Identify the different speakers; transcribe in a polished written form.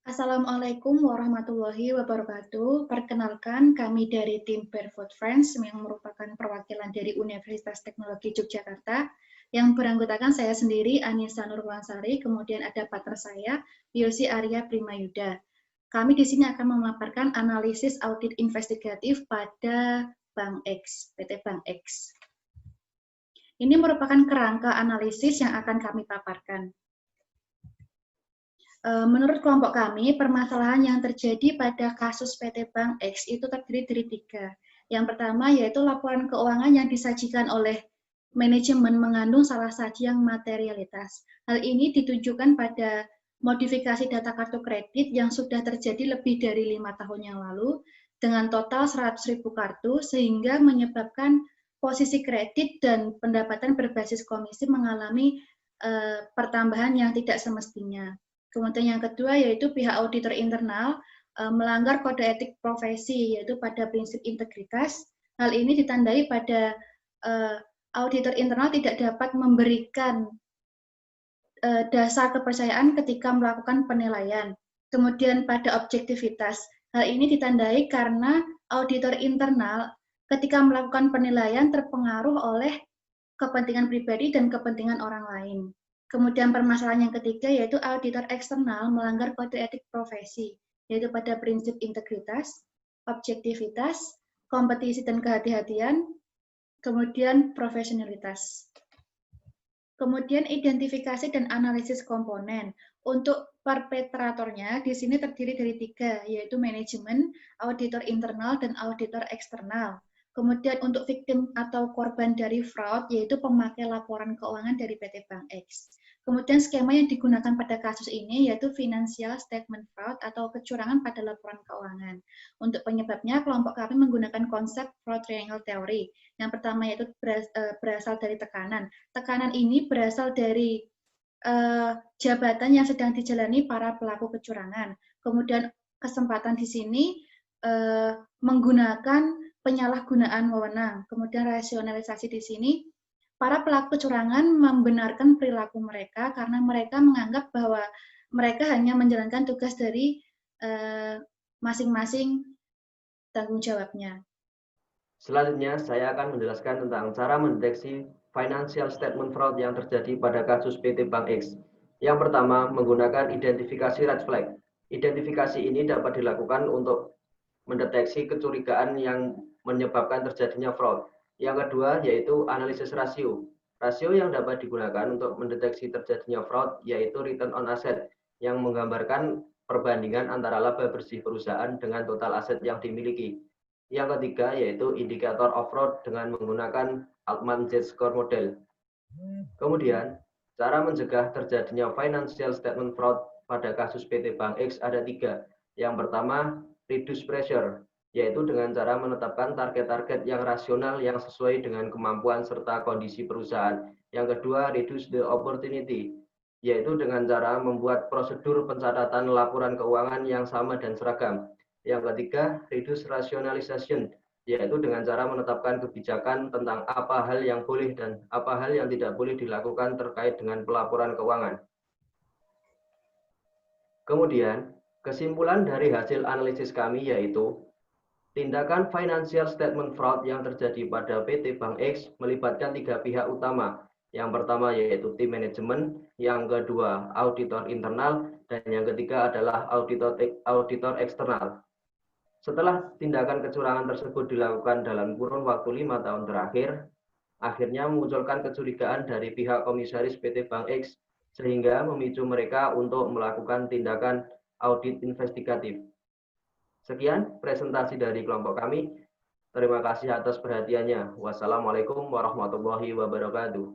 Speaker 1: Assalamualaikum warahmatullahi wabarakatuh. Perkenalkan, kami dari tim Barefoot Friends yang merupakan perwakilan dari Universitas Teknologi Yogyakarta yang beranggotakan saya sendiri, Anissa Nurwansari, kemudian ada partner saya, Yosi Arya Primayuda. Kami di sini akan memaparkan analisis audit investigatif pada Bank X, PT Bank X. Ini merupakan kerangka analisis yang akan kami paparkan. Menurut kelompok kami, permasalahan yang terjadi pada kasus PT Bank X itu terdiri dari 3. Yang pertama yaitu laporan keuangan yang disajikan oleh manajemen mengandung salah satu yang materialitas. Hal ini ditujukan pada modifikasi data kartu kredit yang sudah terjadi lebih dari 5 tahun yang lalu dengan total 100.000 kartu sehingga menyebabkan posisi kredit dan pendapatan berbasis komisi mengalami pertambahan yang tidak semestinya. Kemudian yang kedua yaitu pihak auditor internal melanggar kode etik profesi yaitu pada prinsip integritas. Hal ini ditandai pada auditor internal tidak dapat memberikan dasar kepercayaan ketika melakukan penilaian. Kemudian pada objektivitas. Hal ini ditandai karena auditor internal ketika melakukan penilaian terpengaruh oleh kepentingan pribadi dan kepentingan orang lain. Kemudian permasalahan yang ketiga yaitu auditor eksternal melanggar kode etik profesi, yaitu pada prinsip integritas, objektivitas, kompetisi dan kehati-hatian, kemudian profesionalitas. Kemudian identifikasi dan analisis komponen. Untuk perpetratornya di sini terdiri dari 3, yaitu manajemen, auditor internal, dan auditor eksternal. Kemudian untuk victim atau korban dari fraud, yaitu pemakai laporan keuangan dari PT Bank X. Kemudian skema yang digunakan pada kasus ini yaitu financial statement fraud atau kecurangan pada laporan keuangan. Untuk penyebabnya, kelompok kami menggunakan konsep fraud triangle theory. Yang pertama yaitu berasal dari tekanan. Tekanan ini berasal dari jabatan yang sedang dijalani para pelaku kecurangan. Kemudian kesempatan di sini menggunakan penyalahgunaan wewenang. Kemudian rasionalisasi di sini, para pelaku kecurangan membenarkan perilaku mereka karena mereka menganggap bahwa mereka hanya menjalankan tugas dari masing-masing tanggung jawabnya.
Speaker 2: Selanjutnya, saya akan menjelaskan tentang cara mendeteksi financial statement fraud yang terjadi pada kasus PT Bank X. Yang pertama, menggunakan identifikasi red flag. Identifikasi ini dapat dilakukan untuk mendeteksi kecurigaan yang menyebabkan terjadinya fraud. Yang kedua yaitu analisis rasio. Rasio yang dapat digunakan untuk mendeteksi terjadinya fraud yaitu return on asset yang menggambarkan perbandingan antara laba bersih perusahaan dengan total aset yang dimiliki. Yang ketiga yaitu indikator of fraud dengan menggunakan Altman Z-score model. Kemudian, cara mencegah terjadinya financial statement fraud pada kasus PT Bank X ada 3. Yang pertama, reduce pressure, yaitu dengan cara menetapkan target-target yang rasional yang sesuai dengan kemampuan serta kondisi perusahaan. Yang kedua, reduce the opportunity, yaitu dengan cara membuat prosedur pencatatan laporan keuangan yang sama dan seragam. Yang ketiga, reduce rationalization, yaitu dengan cara menetapkan kebijakan tentang apa hal yang boleh dan apa hal yang tidak boleh dilakukan terkait dengan pelaporan keuangan. Kemudian, kesimpulan dari hasil analisis kami yaitu tindakan financial statement fraud yang terjadi pada PT Bank X melibatkan 3 pihak utama. Yang pertama yaitu tim manajemen, yang kedua auditor internal, dan yang ketiga adalah auditor eksternal. Setelah tindakan kecurangan tersebut dilakukan dalam kurun waktu 5 tahun terakhir, akhirnya memunculkan kecurigaan dari pihak komisaris PT Bank X sehingga memicu mereka untuk melakukan tindakan audit investigatif. Sekian presentasi dari kelompok kami. Terima kasih atas perhatiannya. Wassalamualaikum warahmatullahi wabarakatuh.